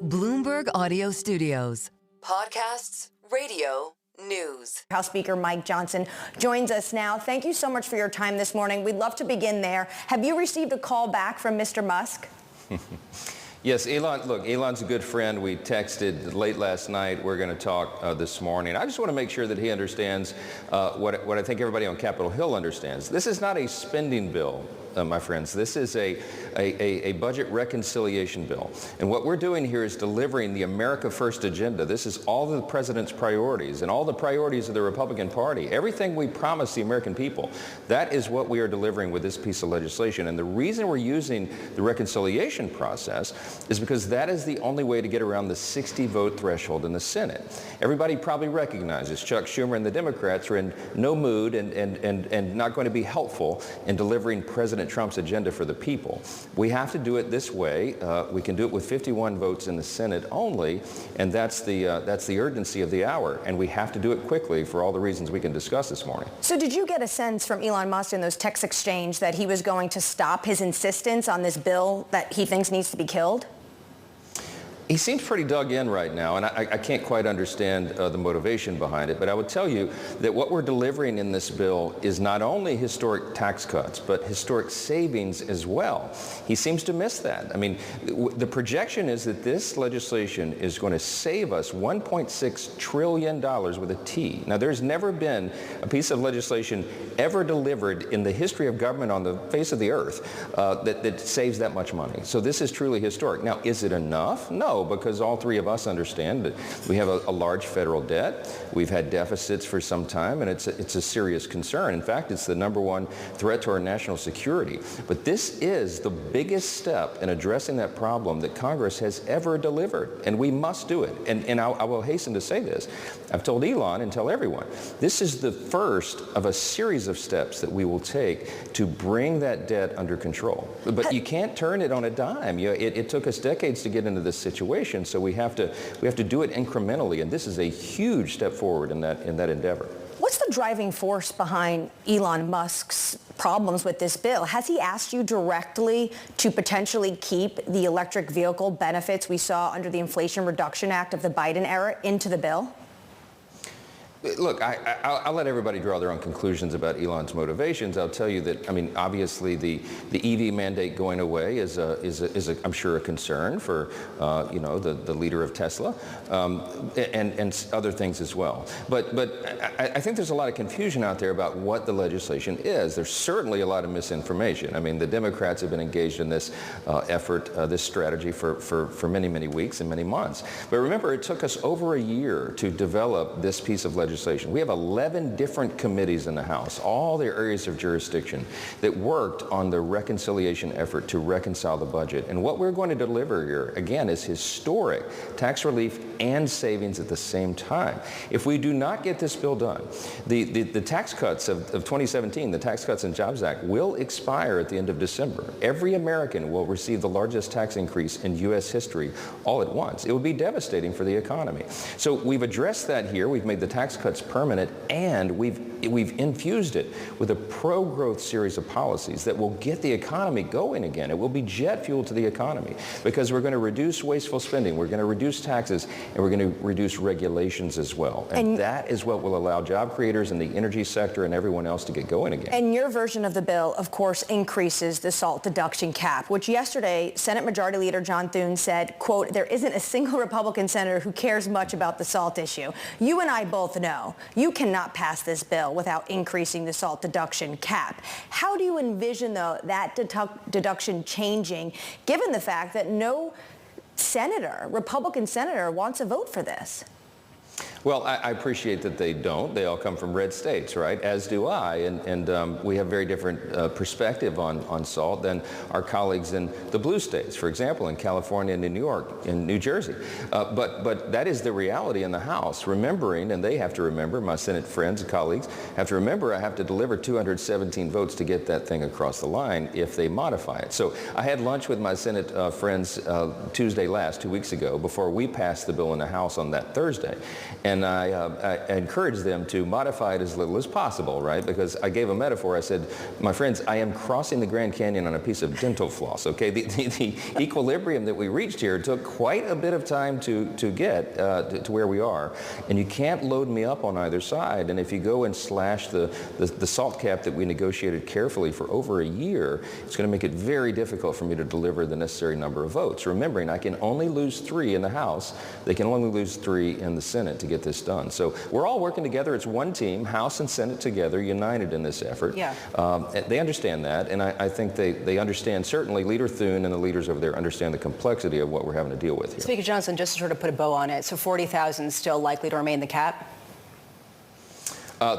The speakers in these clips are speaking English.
Bloomberg Audio Studios. Podcasts, radio, news. House Speaker Mike Johnson joins us now. Thank you so much for your time this morning. We'd love to begin there. Have you received a call back from Mr. Musk? Yes, Elon, look, Elon's a good friend. We texted late last night. We're going to talk this morning. I just want to make sure that he understands what I think everybody on Capitol Hill understands. This is not a spending bill, my friends. This is a budget reconciliation bill. And what we're doing here is delivering the America First agenda. This is all the president's priorities and all the priorities of the Republican Party. Everything we promised the American people, that is what we are delivering with this piece of legislation. And the reason we're using the reconciliation process is because that is the only way to get around the 60-vote threshold in the Senate. Everybody probably recognizes Chuck Schumer and the Democrats are in no mood and not going to be helpful in delivering President Trump's agenda for the people. We have to do it this way. We can do it with 51 votes in the Senate only, and that's the urgency of the hour. And we have to do it quickly for all the reasons we can discuss this morning. So did you get a sense from Elon Musk in those text exchange that he was going to stop his insistence on this bill that he thinks needs to be killed? He seems pretty dug in right now, and I can't quite understand the motivation behind it, but I would tell you that what we're delivering in this bill is not only historic tax cuts, but historic savings as well. He seems to miss that. I mean, the projection is that this legislation is going to save us $1.6 trillion with a T. Now, there's never been a piece of legislation ever delivered in the history of government on the face of the earth that saves that much money. So this is truly historic. Now, is it enough? No, because all three of us understand that we have a large federal debt. We've had deficits for some time, and it's a serious concern. In fact, it's the #1 threat to our national security. But this is the biggest step in addressing that problem that Congress has ever delivered, and we must do it. And I will hasten to say this. I've told Elon and tell everyone, this is the first of a series of steps that we will take to bring that debt under control. But you can't turn it on a dime. It took us decades to get into this situation. So we have to do it incrementally, and this is a huge step forward in that endeavor. What's the driving force behind Elon Musk's problems with this bill? Has he asked you directly to potentially keep the electric vehicle benefits we saw under the Inflation Reduction Act of the Biden era into the bill? Look, I'll let everybody draw their own conclusions about Elon's motivations. I'll tell you that, I mean, obviously the EV mandate going away is I'm sure a concern for, the leader of Tesla and other things as well. But I think there's a lot of confusion out there about what the legislation is. There's certainly a lot of misinformation. I mean, the Democrats have been engaged in this effort, this strategy for many, many weeks and many months. But remember, it took us over a year to develop this piece of legislation. We have 11 different committees in the House, all their areas of jurisdiction, that worked on the reconciliation effort to reconcile the budget. And what we're going to deliver here, again, is historic tax relief and savings at the same time. If we do not get this bill done, the tax cuts of 2017, the Tax Cuts and Jobs Act, will expire at the end of December. Every American will receive the largest tax increase in U.S. history all at once. It would be devastating for the economy. So we've addressed that here. We've made the tax cuts permanent, and we've infused it with a pro-growth series of policies that will get the economy going again. It will be jet fuel to the economy because we're going to reduce wasteful spending, we're going to reduce taxes, and we're going to reduce regulations as well. And that is what will allow job creators in the energy sector and everyone else to get going again. And your version of the bill, of course, increases the SALT deduction cap, which yesterday Senate Majority Leader John Thune said, quote, "There isn't a single Republican senator who cares much about the SALT issue. You and I both know you cannot pass this bill without increasing the SALT deduction cap." How do you envision, though, that deduction changing, given the fact that no Republican senator wants to vote for this? Well, I appreciate that they don't. They all come from red states, right? As do I. And we have very different perspective on SALT than our colleagues in the blue states, for example, in California and in New York, in New Jersey. But that is the reality in the House, remembering, and they have to remember, my Senate friends and colleagues have to remember, I have to deliver 217 votes to get that thing across the line if they modify it. So I had lunch with my Senate friends Tuesday last, 2 weeks ago, before we passed the bill in the House on that Thursday. And I encouraged them to modify it as little as possible, right? Because I gave a metaphor. I said, my friends, I am crossing the Grand Canyon on a piece of dental floss, okay? The equilibrium that we reached here took quite a bit of time to get to where we are. And you can't load me up on either side. And if you go and slash the salt cap that we negotiated carefully for over a year, it's going to make it very difficult for me to deliver the necessary number of votes. Remembering, I can only lose 3 in the House. They can only lose 3 in the Senate to get this done. So we're all working together. It's one team, House and Senate together, united in this effort. Yeah. They understand that, and I think they understand, certainly Leader Thune and the leaders over there understand the complexity of what we're having to deal with here. Speaker Johnson, just to sort of put a bow on it, so 40,000 still likely to remain the cap?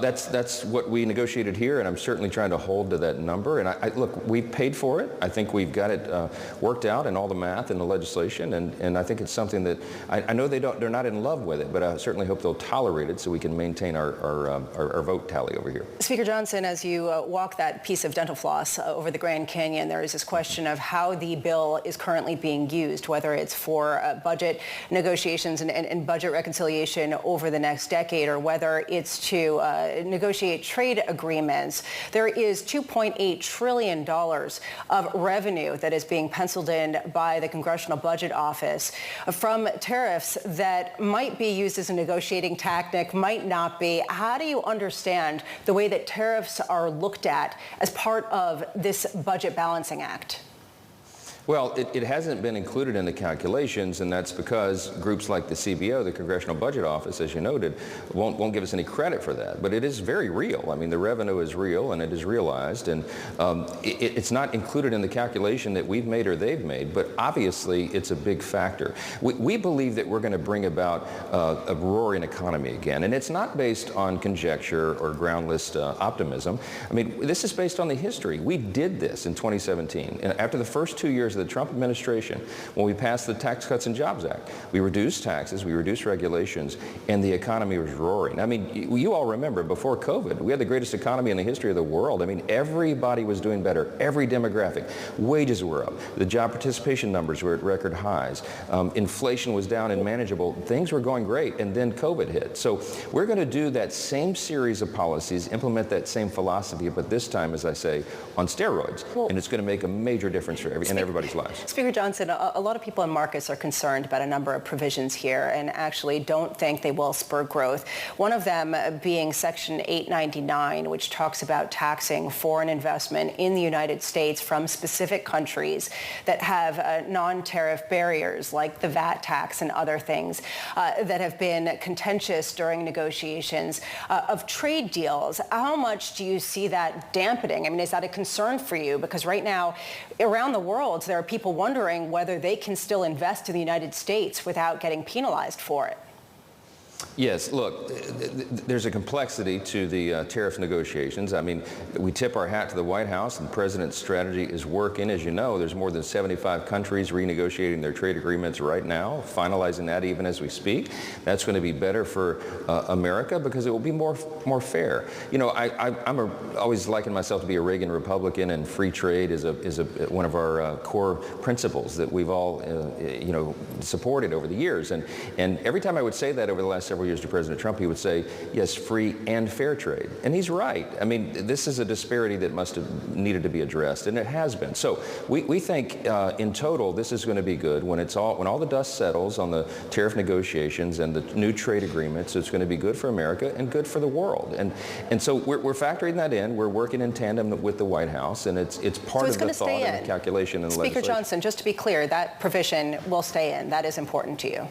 That's what we negotiated here, and I'm certainly trying to hold to that number. And look, we've paid for it. I think we've got it worked out in all the math and the legislation, and I think it's something that I know they're not in love with it, but I certainly hope they'll tolerate it so we can maintain our vote tally over here. Speaker Johnson, as you walk that piece of dental floss over the Grand Canyon, there is this question of how the bill is currently being used, whether it's for budget negotiations and budget reconciliation over the next decade, or whether it's to negotiate trade agreements. There is $2.8 trillion of revenue that is being penciled in by the Congressional Budget Office from tariffs that might be used as a negotiating tactic, might not be. How do you understand the way that tariffs are looked at as part of this budget balancing act? Well, it hasn't been included in the calculations, and that's because groups like the CBO, the Congressional Budget Office, as you noted, won't give us any credit for that. But it is very real. I mean, the revenue is real, and it is realized, and it's not included in the calculation that we've made or they've made, but obviously it's a big factor. We believe that we're going to bring about a roaring economy again, and it's not based on conjecture or groundless optimism. I mean, this is based on the history. We did this in 2017, and after the first 2 years of the Trump administration, when we passed the Tax Cuts and Jobs Act, we reduced taxes, we reduced regulations, and the economy was roaring. I mean, you all remember before COVID, we had the greatest economy in the history of the world. I mean, everybody was doing better, every demographic. Wages were up, the job participation numbers were at record highs, inflation was down and manageable, things were going great, and then COVID hit. So we're going to do that same series of policies, implement that same philosophy, but this time, as I say, on steroids, and it's going to make a major difference for everybody's lives. Speaker Johnson, a lot of people in markets are concerned about a number of provisions here and actually don't think they will spur growth. One of them being Section 899, which talks about taxing foreign investment in the United States from specific countries that have non-tariff barriers like the VAT tax and other things that have been contentious during negotiations of trade deals. How much do you see that dampening? I mean, is that a concern for you? Because right now, around the world, there are people wondering whether they can still invest in the United States without getting penalized for it. Yes, look, there's a complexity to the tariff negotiations. I mean, we tip our hat to the White House, and the president's strategy is working. As you know, there's more than 75 countries renegotiating their trade agreements right now, finalizing that even as we speak. That's going to be better for America because it will be more fair. You know, I'm always likened myself to be a Reagan Republican, and free trade is one of our core principles that we've all, supported over the years. And every time I would say that over the last several years to President Trump, he would say, yes, free and fair trade. And he's right. I mean, this is a disparity that must have needed to be addressed, and it has been. So we think in total this is going to be good. When all the dust settles on the tariff negotiations and the new trade agreements, it's going to be good for America and good for the world. And so we're factoring that in. We're working in tandem with the White House, and it's part of the thought and the calculation in the legislation. Speaker Johnson, just to be clear, that provision will stay in. That is important to you.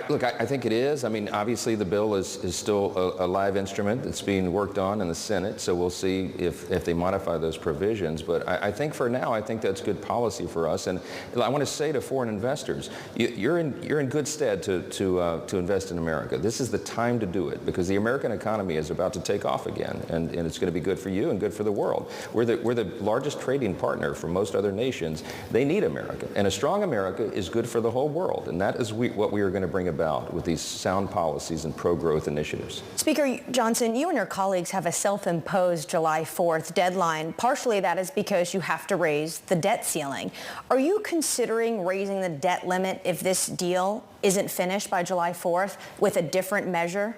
Look, I think it is. I mean, obviously the bill is still a live instrument that's being worked on in the Senate, so we'll see if they modify those provisions. But I think for now, I think that's good policy for us. And I want to say to foreign investors, you're in good stead to invest in America. This is the time to do it because the American economy is about to take off again, and it's going to be good for you and good for the world. We're the largest trading partner for most other nations. They need America, and a strong America is good for the whole world, and that is what we are going to bring about with these sound policies and pro-growth initiatives. Speaker Johnson, you and your colleagues have a self-imposed July 4th deadline. Partially that is because you have to raise the debt ceiling. Are you considering raising the debt limit if this deal isn't finished by July 4th with a different measure?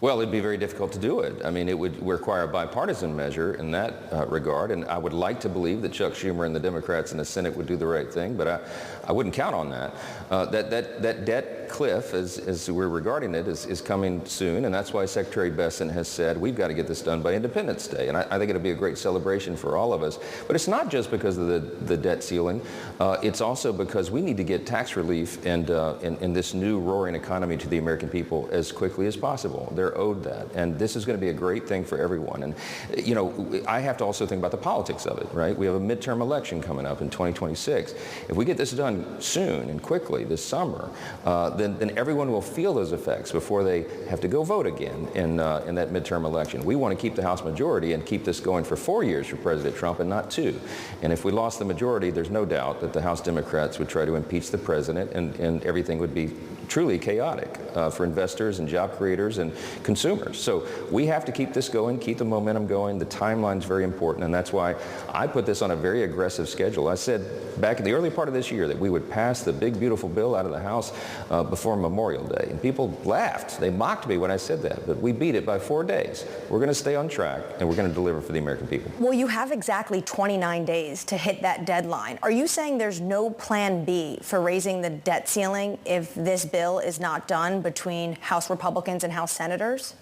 Well, it'd be very difficult to do it. I mean, it would require a bipartisan measure in that regard, and I would like to believe that Chuck Schumer and the Democrats in the Senate would do the right thing, but I wouldn't count on that. That debt cliff, as we're regarding it, is coming soon, and that's why Secretary Bessent has said we've got to get this done by Independence Day, and I think it'll be a great celebration for all of us. But it's not just because of the debt ceiling. It's also because we need to get tax relief and this new roaring economy to the American people as quickly as possible. They're owed that, and this is going to be a great thing for everyone. And you know, I have to also think about the politics of it, right? We have a midterm election coming up in 2026. If we get this done soon and quickly this summer, then everyone will feel those effects before they have to go vote again in that midterm election. We want to keep the House majority and keep this going for 4 years for President Trump and not 2. And if we lost the majority, there's no doubt that the House Democrats would try to impeach the president, and everything would be truly chaotic for investors and job creators and consumers. So we have to keep this going, keep the momentum going. The timeline's very important, and that's why I put this on a very aggressive schedule. I said back in the early part of this year that we would pass the big, beautiful bill out of the House before Memorial Day, and people laughed. They mocked me when I said that, but we beat it by 4 days. We're going to stay on track, and we're going to deliver for the American people. Well, you have exactly 29 days to hit that deadline. Are you saying there's no plan B for raising the debt ceiling if this bill is not done between House Republicans and House senators?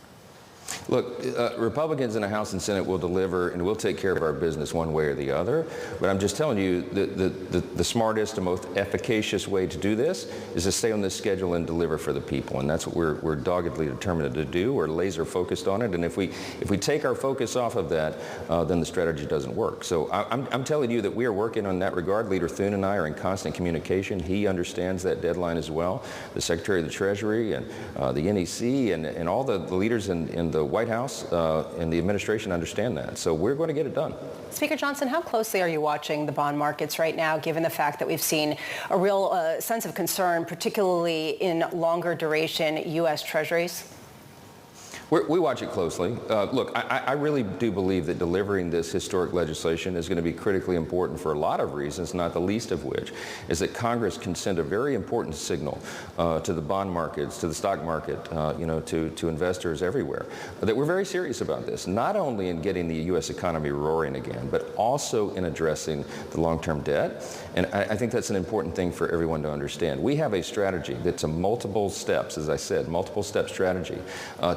Look, Republicans in the House and Senate will deliver, and we'll take care of our business one way or the other. But I'm just telling you, the smartest and most efficacious way to do this is to stay on this schedule and deliver for the people. And that's what we're doggedly determined to do. We're laser focused on it. And if we take our focus off of that, then the strategy doesn't work. So I'm telling you that we are working on that regard. Leader Thune and I are in constant communication. He understands that deadline as well. The Secretary of the Treasury and the NEC and all the leaders in the White House and the administration understand that. So we're going to get it done. Speaker Johnson, how closely are you watching the bond markets right now, given the fact that we've seen a real sense of concern, particularly in longer duration U.S. Treasuries? We watch it closely. Look, I really do believe that delivering this historic legislation is going to be critically important for a lot of reasons, not the least of which is that Congress can send a very important signal to the bond markets, to the stock market, to investors everywhere, that we're very serious about this, not only in getting the U.S. economy roaring again, but also in addressing the long-term debt. And I think that's an important thing for everyone to understand. We have a strategy that's a multiple steps, as I said, multiple step strategy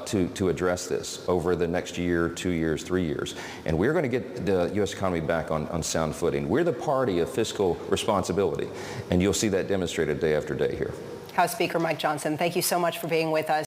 to address this over the next year, 2 years, 3 years. And we're going to get the U.S. economy back on sound footing. We're the party of fiscal responsibility, and you'll see that demonstrated day after day here. House Speaker Mike Johnson, thank you so much for being with us.